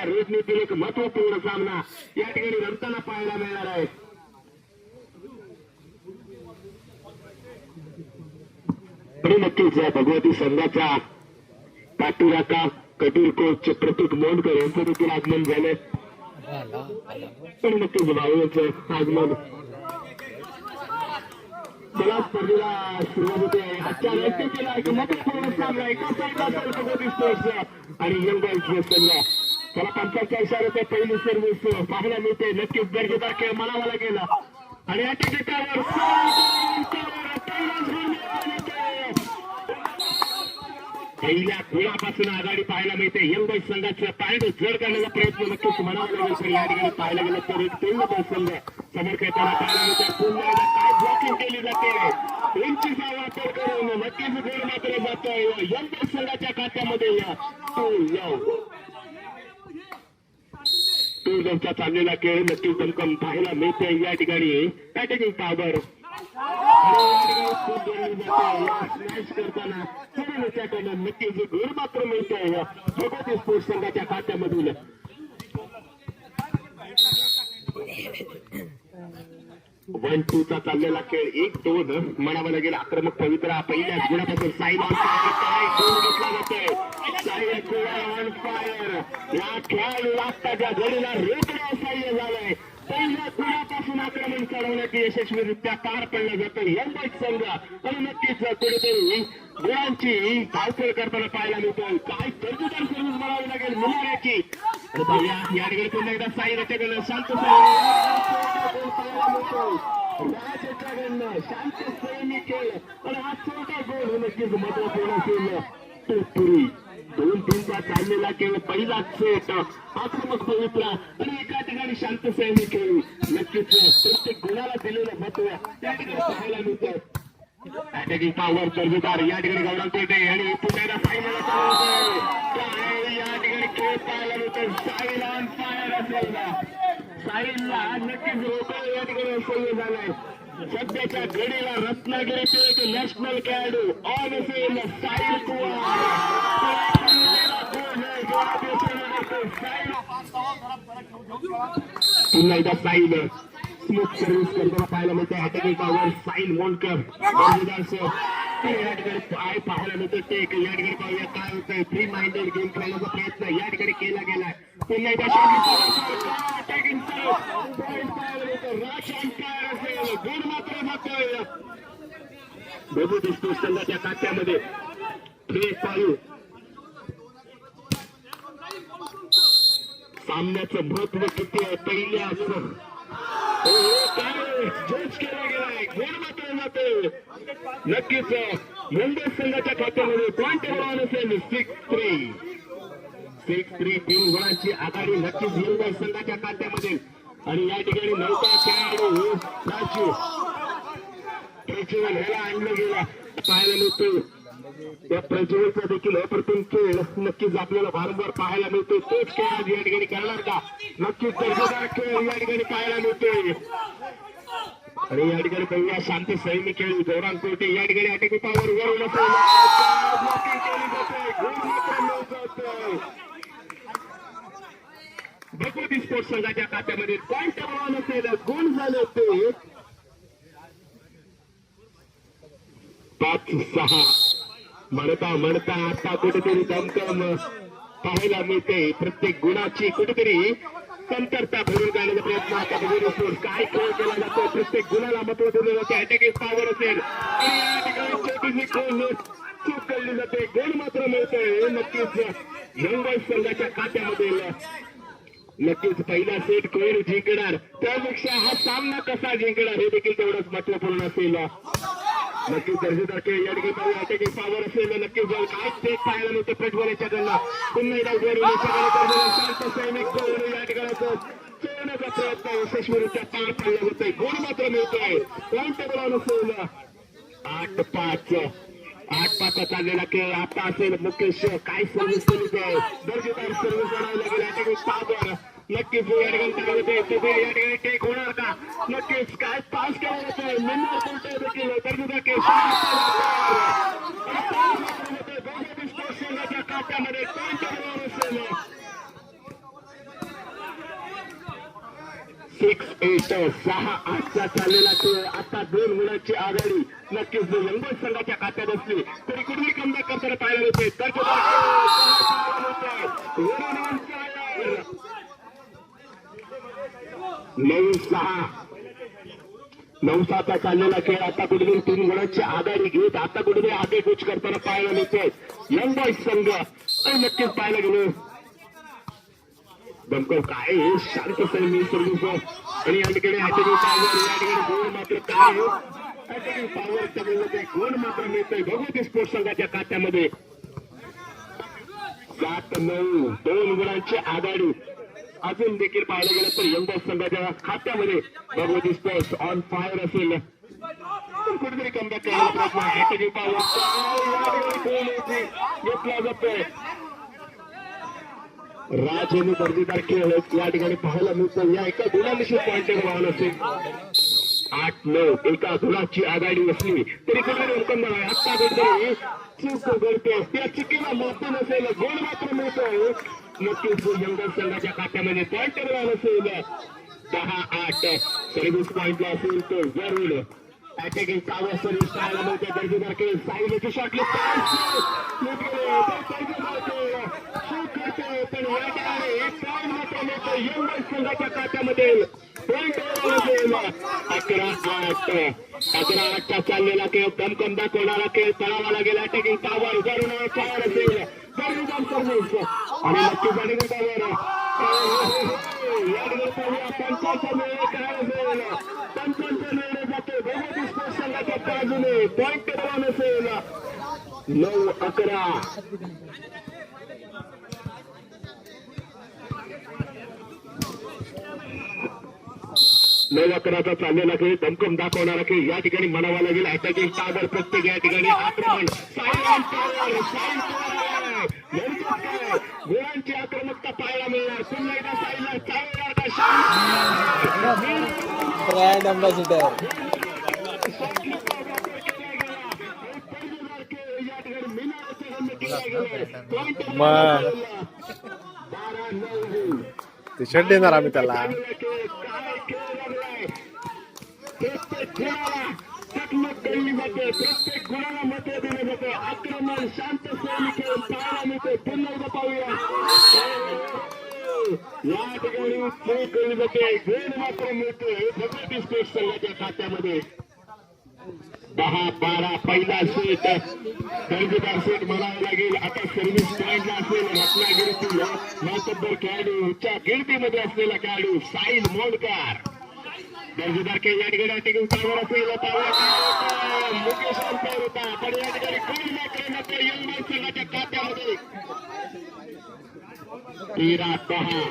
संघाच्या रणनीतीतील एक महत्वपूर्ण सामना या ठिकाणी रमताना पाहायला मिळणार आहे. आणि नक्कीच भगवती संघाचा पाठीराखा कटील कोच प्रतीक मोंडकर यांचं देखील आगमन झाले. पण नक्कीच भाऊचं आगमन मला स्पर्धेला सुरुवात होते. आजच्या रस्त्याला एक महत्वपूर्ण सामना एका साईडला भगवती स्पोर्ट्स आणि यंग बॉयज संघ. त्याला 45 पहिली सर्व्हिस पाहायला मिळते. नक्कीच दर्जेदार खेळ म्हणावा गेला आणि या ठिकाणावर पहिल्या गोळापासून आघाडी पाहायला मिळते. यंग बॉयज संघाचं पारड जड करण्याचा प्रयत्न नक्कीच म्हणावा लागेल. तर या ठिकाणी पाहायला गेलं तर एक तेवढं बॉयज संघ समोर खेळताना पाहायला मिळते. पुन्हा एकदा काय ब्लॉकिंग केली जाते. उंचीचा वापर करून नक्कीच गोल मात्र जातोय यंग बॉयज संघाच्या खात्यामध्ये. टू झोनचा चाललेला खेळ नक्कीच दमकम पाहायला मिळते. या ठिकाणी अटॅकिंग पॉवर करताना नक्कीच गोल मात्र मिळतोय भगवती स्पोर्ट्स संघाच्या खात्यामधून. 1-2 चा चाललेला खेळ 1-2 म्हणावा लागेल. आक्रमक पवित्रा पहिल्याच गुणापासून साईल काय गोल घेतला जातोय. साईल ऑन फायर या खेळाडूला आत्ताच्या घडीला रोखण्यास सहाय्य झालंय. पहिल्या गुणापासून आक्रमण चढवण्याची यशस्वीरित्या पार पडलं जातं यंग बॉयज संघ. आणि नक्कीच कुठेतरी गुणांची धावपळ करताना पाहायला मिळतोय. काय दर्जेदार सर्व्हिस म्हणावी लागेल मुलाऱ्याची. या ठिकाणी पुन्हा एकदा साई रचकडनं शांत शांत सैनिक खेळ आणि हा छोटा गोल नक्कीच महत्वपूर्ण असेल. पुरी 2-3चा चाललेला खेळ पहिलाच सेट आक्रमक पवित्रा आणि एका ठिकाणी शांत सैनिक खेळ. नक्कीच प्रत्येक गुणाला दिलेलं महत्व त्या ठिकाणी पाहायला मिळतं. अटॅकिंग पॉवर दर्जेदार या ठिकाणी गौरव पेटे आणि पुन्हा एकदा साईला काय या ठिकाणी खेळ पाहायला मिळतं. साईल ऑन फायर असेल साईलला नक्कीच रोखलं या ठिकाणी सह्य झालाय. सध्याच्या घडीला रत्नागिरीचे एक नॅशनल खेळाडू ऑन असेल साईल कुमार. पुन्हा एकदा साईल स्मूथ सर्व्हिस करताना पाहायला मिळते. अटॅकिंग पॉवर साईल मोंडकर या ठिकाणी पाय पाहायला मिळतो. टेक या ठिकाणी पाहूया काय होतंय. फ्री माइंडेड गेम खेळण्याचा प्रयत्न या ठिकाणी केला गेलाय. पुन्हा एकदा अटॅकिंग गोल मात्र जातोय भगवती स्पोर्ट्स संघाच्या खात्यामध्ये. सामन्याचं महत्व किती आहे. पहिल्याच जज केला गेलाय. गोल मात्र जातोय नक्कीच मुंबई संघाच्या खात्यामध्ये. पॉईंट असेल 6-3. 6-3 3 गुणांची आघाडी नक्कीच मुंबई संघाच्या खात्यामध्ये. आणि या ठिकाणी नौका खेळाडू राजू प्रज्वल ह्याला आणलं गेला पाहायला मिळतो. त्या प्रज्वलचा देखील अप्रतिम खेळ नक्कीच आपल्याला वारंवार पाहायला मिळतो. तोच खेळ आज या ठिकाणी करणार का. नक्कीच दर्जेदार खेळ या ठिकाणी पाहायला मिळतोय. आणि या ठिकाणी पहिल्या शांत सैनिक खेळ गौरांग कोटे या ठिकाणी अटॅकिंग पॉवर वरून भगवती स्पोर्ट्स संघाच्या खात्यामध्ये. पॉईंट असेल गुण झाले ते 5-6. म्हणता आता कुठेतरी दमदम पाहायला मिळते. प्रत्येक गुणाची कुठेतरी कमतरता भरून काढण्याचा प्रयत्न आता भगवती स्पोर्ट्स काय खेळ केला जातो. प्रत्येक गुणाला महत्व दिलं जाते. अटॅकिंग पॉवर असेल आणि या ठिकाणी छोटीशी चूक केली जाते. गोल मात्र मिळतोय नक्कीच यंग बॉयज संघाच्या खात्यामध्ये. नक्कीच पहिला सेट कोण जिंकणार त्यापेक्षा हा सामना कसा जिंकणार हे देखील तेवढंच महत्वपूर्ण असेल. नक्कीच दर्जेदार खेळ या ठिकाणी पाहूया. अटॅकिंग पॉवर असेल नक्कीच काय सेट पाहायला मिळतं प्रज्वल याच्याकडनं. पुन्हा एकदा शांत सैनिक या ठिकाणी चोरण्याचा प्रयत्न यशस्वीरित्या पार पाडला जातोय. गोल मात्र मिळतोय. पॉईंट टेबल असेल 8-5. 8-5 चाललेला खेळ आता असेल. मुकेश काय सर्व्हिस केली ते दर्जेदार सर्व्हिस बनावं लागेल. अटॅकिंग पॉवर नक्कीच या ठिकाणी या ठिकाणी टेक होणार का. नक्कीच काय पास केला जातोय. देखील दर्जेदार खेळ खात्यामध्ये. पॉईंट टेबल असेल 6-8 चाललेला खेळ. आता 2 गुणांची आघाडी नक्कीच यंगोल संघाच्या खात्यात असली तरी कुठली कमबॅक करताना पाहायला मिळते. 9-6 चाललेला खेळ. आता कुठेतरी 3 गुणांची आघाडी घेत आता कुठेतरी आगेकूच करताना पाहायला मिळते यंग बॉईज संघ. नक्कीच पाहायला गेलो दमकर काय शांत सर्व्हिस आणि या ठिकाणी गोल मात्र काय गोल मात्र मिळतोय भगवती स्पोर्ट्स संघाच्या खात्यामध्ये. 7-9 2 गुणांची आघाडी अजून देखील पाहायला गेलं तर यंग बॉईज संघाच्या खात्यामध्ये भगवती स्पोर्ट्स ऑन फायर असेल. कुठेतरी कमबॅक करायला प्रयत्न घेतला जातोय. राजेने दर्जेदार खेळ या ठिकाणी पाहायला मिळतो. या एका गुणानिशी पॉइंटवर वाहन असेल. 8-9 एका गुणाची आघाडी असली तरी कुठेतरी हुकम आता कुठेतरी चूक घडते. त्या चुकीला माफी नसेल गोल मात्र मिळतो. नक्कीच यंगल संघाच्या खात्यामध्ये पॉइंटवर वाहन असेल. 10-8 सर्व्हिस पॉइंटला असेल तो जरूर अटॅकिंग पॉवर सर्व्हिस पाहायला मिळते. दर्जेदार खेळ साईडची शॉटलिस्ट पण या ठिकाणी एक पॉइंट मात्र मिळतो यंगल संघाच्या खात्यामध्ये. पॉइंट 11-8 चाललेला खेळ दमकम दाखवणारा खेळ तळावा लागेल. अटॅकिंग पॉवर जरूर फायर असेल दर्जेदार सर्व्हिस आणि नक्कीच अटॅकिंग पॉवर या ठिकाणी पंचांचा निर्णय काय असेल. पंचांचा निर्णय जातो भगवती स्पोर्ट्स संघाच्या बाजूने. पॉइंट टेबल असेल 9-11. 9-11 चाललेला खेळ दमकम दाखवणारा खेळ या ठिकाणी म्हणावा लागेल. अटॅकिंग पॉवर प्रत्येक या ठिकाणी आक्रमण गोळांची आक्रमकता पाहायला मिळणार. पुन्हा एकदा साईडला चालणार ब्रँड अँबॅसिडर या ठिकाणी मिनाराचे बंद केले गेले. टी शर्ट देणार आम्ही त्याला. प्रत्येक गुणाला चकमक केली जाते. प्रत्येक गुणाला मते दिले जाते. आक्रमण शांत शैली खेळ पाहायला मिळते. पुन्हा एकदा पाहूया या ठिकाणी खेळ केली जाते. गोल मात्र मिळते भगवती स्पोर्ट्स संघाच्या खात्यामध्ये. 10-12 पहिला सेट दर्जेदार सेट म्हणावा लागेल. आता सर्व्हिस पॉइंटला असेल रत्नागिरीतील मातब्बर खेळाडूच्या गिरतीमध्ये असलेला खेळाडू साहिल मोडकर. दर्जेदार खेळ या ठिकाणी अटॅकिंग पॉवर असेल. मुकेश अंपायर होता पण या ठिकाणी गोल मात्र नको यंग बॉईज संघाच्या खात्यामध्ये. 13-10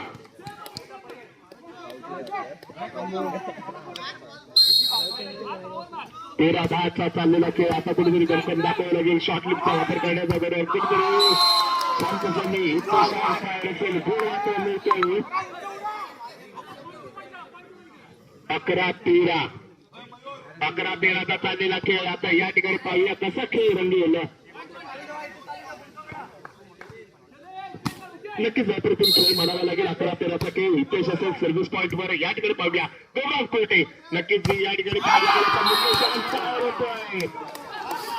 13-10 चाललेला खेळ. आता कुठेतरी दमकम दाखवावं लागेल. शॉर्टलिपचा वापर करण्याचा गरज कुठेतरी शांतपणे असेल. गोल मात्र मिळतोय 11-13. 11-13 चाललेला खेळ. आता या ठिकाणी पाहूया कसा खेळ रंगलेला. नक्कीच अप्रतिम खेळ म्हणावा लागेल. 11-13 खेळ हितेश असेल सर्व्हिस पॉइंट वर. या ठिकाणी पाहूया गौरव कोटे. नक्कीच या ठिकाणी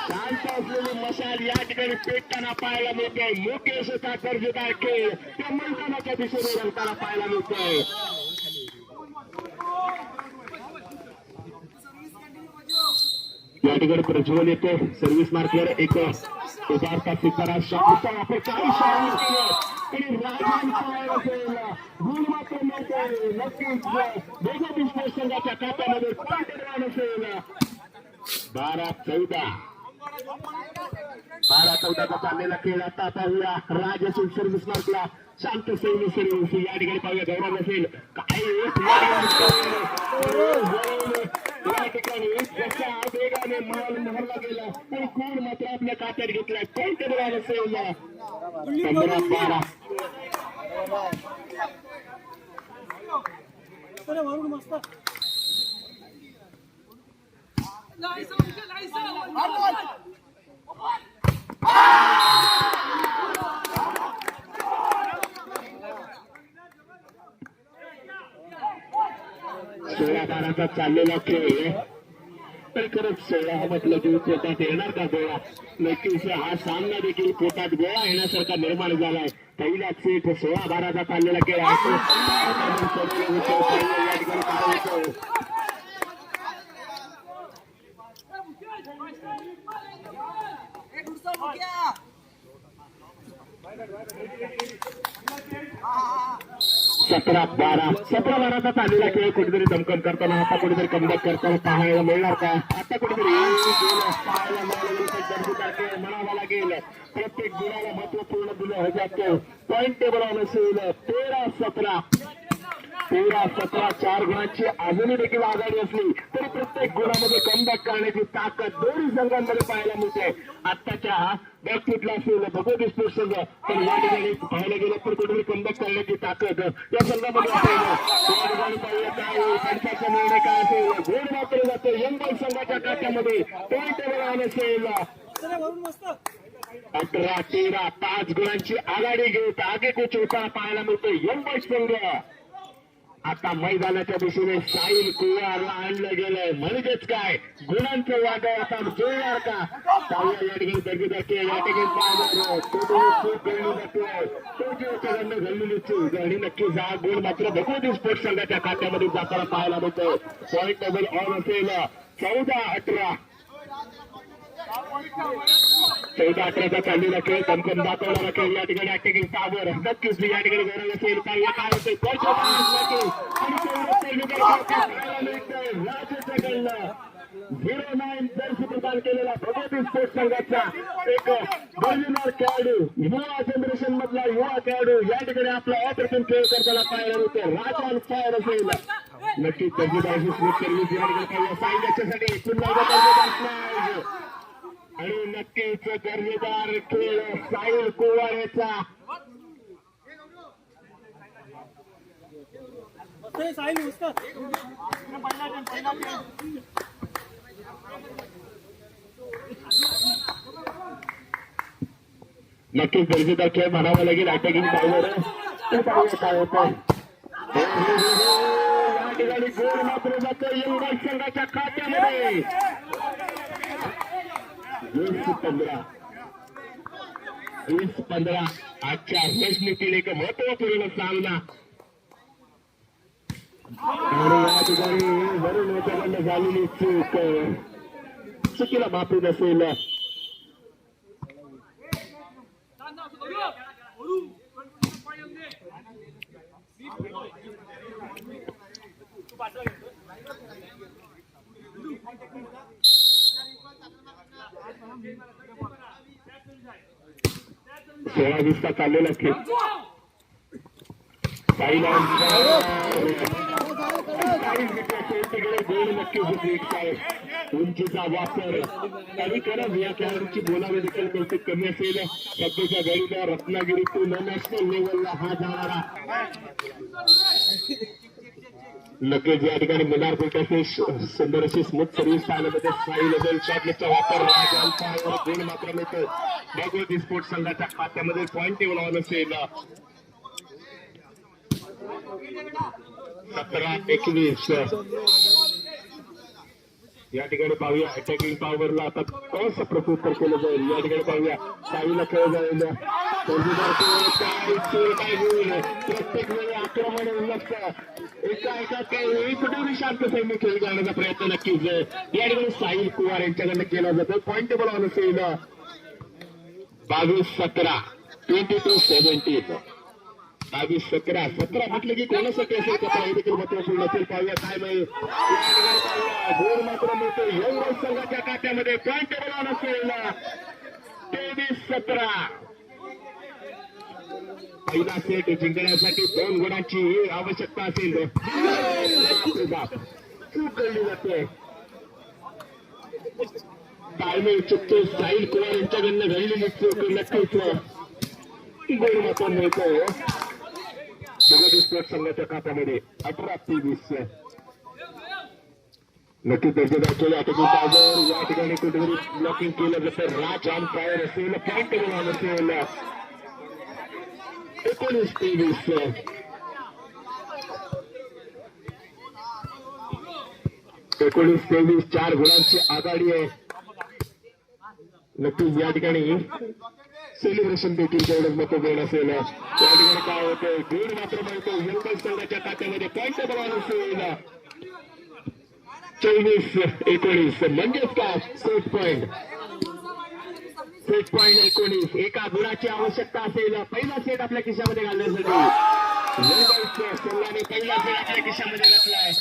शांत असलेली मशाल या ठिकाणी पेटताना पाहायला मिळते. मुकेश असा दर्जेदार खेळ त्या मैदानाच्या दिशेने रंगताना पाहायला मिळतोय. या ठिकाणी प्रज्वल येतो सर्व्हिस मार्कवर. एक उभारता सितारा शॉटचा वापर काही शॉट केला तरी राजांचा असेल गुण मात्र मिळतोय. नक्कीच भगवती स्पोर्ट्स संघाच्या खात्यामध्ये पॉइंट असेल. 12-14 चाललेला खेळ. आता पाहूया राज असेल सर्व्हिस मार्कला. शांत सैन्य सर्व्हिस या ठिकाणी पाहूया गौरव असेल. काय या ठिकाणी जसा वेगाने मारला गेला पण कोण मात्र आपल्या खात्यात घेतलाय. पॉइंट टेबल असेल 15-12. 16-12चा चाललेला खेळ तर खरंच 16 म्हटलं की पोटात येणार का गोळा? नक्कीच हा सामना देखील पोटात गोळा येण्यासारखा निर्माण झालाय. पहिला सेट 16-12चा चाललेला खेळ आहे. सतरा बाराचा चाललेला खेळ कुठेतरी दमकन करताना आता कुठेतरी कमबॅक करताना पाहायला मिळणार का? आता कुठेतरी पाहायला मिळालं म्हणावं लागेल. प्रत्येक गुणाला महत्वपूर्ण दिलं जातं. पॉईंट टेबल ऑन असेल 13-17 4 गुणांची अजूनही देखील आघाडी असली तरी प्रत्येक गुणामध्ये कमबॅक करण्याची ताकद दोन्ही संघांमध्ये पाहायला मिळते. आत्ताच्या बॅकफुटला असेल भगवती स्पोर्ट्स संघ पण या ठिकाणी पाहायला गेलं तर कुठेतरी कमबॅक करण्याची ताकद या संघामध्ये निर्णय काय असेल गोल वापरले जाते. यंग संघाच्या खात्यामध्ये पॉईंट टेबल ऑन असेल 18-13 5 गुणांची आघाडी घेत आगे कुछ होता पाहायला मिळतो. यंग संघ आता मैदानाच्या दिशेने साहिल कुवारला आणलं गेलंय. म्हणजेच काय गुणांचं वादळ आता जुळणार का? साहिल या ठिकाणी दर्जेदार खेळ या ठिकाणी घडलेली चूक आणि नक्कीच हा गोल मात्र भगवती स्पोर्ट्स संघाच्या खात्यामध्ये जाताना पाहायला मिळतो. पॉईंट टेबल ऑन असेल 14-18 14-18चा चाललेला खेळ दमकम दाखवणारा खेळ या ठिकाणी अटॅकिंग पॉवर नक्कीच या ठिकाणी गरज असेल काय होते 09 जर्सी प्रदान केलेला भगवती स्पोर्ट्स संघाचा एक बर्लिनर खेळाडू युवा जनरेशन मधला युवा खेळाडू या ठिकाणी आपला अप्रतिम खेळ करताना पाहायला मिळते. राज ऑन फायर असेल नक्कीच दर्जेदार सर्व्हिस या ठिकाणी साहित्यासाठी पुन्हा आणि नक्कीच दर्जेदार खेळ साहिल कुवार याचा नक्कीच दर्जेदार खेळ म्हणावा लागेल. अटॅकिंग पॉवर काय होतं या ठिकाणी गोल मात्र जातो यंग संघाच्या खात्यामध्ये. 20-15 आजच्या रणनीतीने एक महत्वपूर्ण सामना आणि या ठिकाणी वरून याच्याकडनं झालेली चुकीला माफी नसेल. सोळा 20चा चाललेला खेळ गोल नक्कीच उंचीचा वापर काही करत या खेळाडूची बोलावे देखील बहुतेक कमी असेल. सध्याच्या घडीला रत्नागिरीतून नॅशनल लेवलला हा जाणारा नक्कीच या ठिकाणी मुलार असे सुंदर अशी स्मूथ सर्व्हिस पाहण्यामध्ये साहिल असेल. शॉटलेसचा वापर गोल मात्र मिळतो भगवती स्पोर्ट्स संघाच्या खात्यामध्ये. पॉईंट टेबल ऑन असेल 17-21 या ठिकाणी पाहूया अटॅकिंग पॉवरला आता कसं प्रत्युत्तर केलं जाईल. या ठिकाणी पाहूया साहिलला खेळ जाईल प्रत्येक वेळी आक्रमण एका कुठेही शांत सैन्य खेळ करण्याचा प्रयत्न नक्कीच या ठिकाणी साहिल कुवार यांच्याकडनं केला जातो. पॉईंट टेबल ऑन असेल 22-17 22-17 22-17 म्हटलं की कोणासाठी असेल का हे देखील महत्वपूर्ण असेल. पाहूया काय नाही गोल मात्र मिळतो यंग संघाच्या खात्यामध्ये. पॉईंट टेबल ऑन असेल 23-17 पहिला सेट जिंकण्यासाठी 2 गुणांची आवश्यकता असेल. चूक घडली जाते ताळमेळ चुकतो साहिल कुमार यांच्याकडनं घडलेली चूक नक्कीच गोल मात्र मिळतो भगवती स्पोर्ट्स संघाच्या खात्यामध्ये. 18-23 नक्कीच दर्जेदार केले अटॅकिंग पॉवर या ठिकाणी कुठेतरी ब्लॉकिंग केलं जातं. राज ऑन फायर असेल पॉईंट टेबल ऑन असेल 19-23 19-23 4 गुणांची आघाडी आहे. नक्कीच या ठिकाणी सेलिब्रेशन देखील तेवढंच महत्वपूर्ण असेल. या ठिकाणी काय होतं गुण मात्र मिळतो यंगल संघाच्या खात्यामध्ये पॉईंट बघायला असेल. 24-19 म्हणजेच काय सेट पॉईंट 19 एका गुणाची आवश्यकता असेल. पहिला सेट आपल्या खिशामध्ये घालण्यासाठी यंगल संघाने पहिला सेट आपल्या खिशामध्ये घातलाय.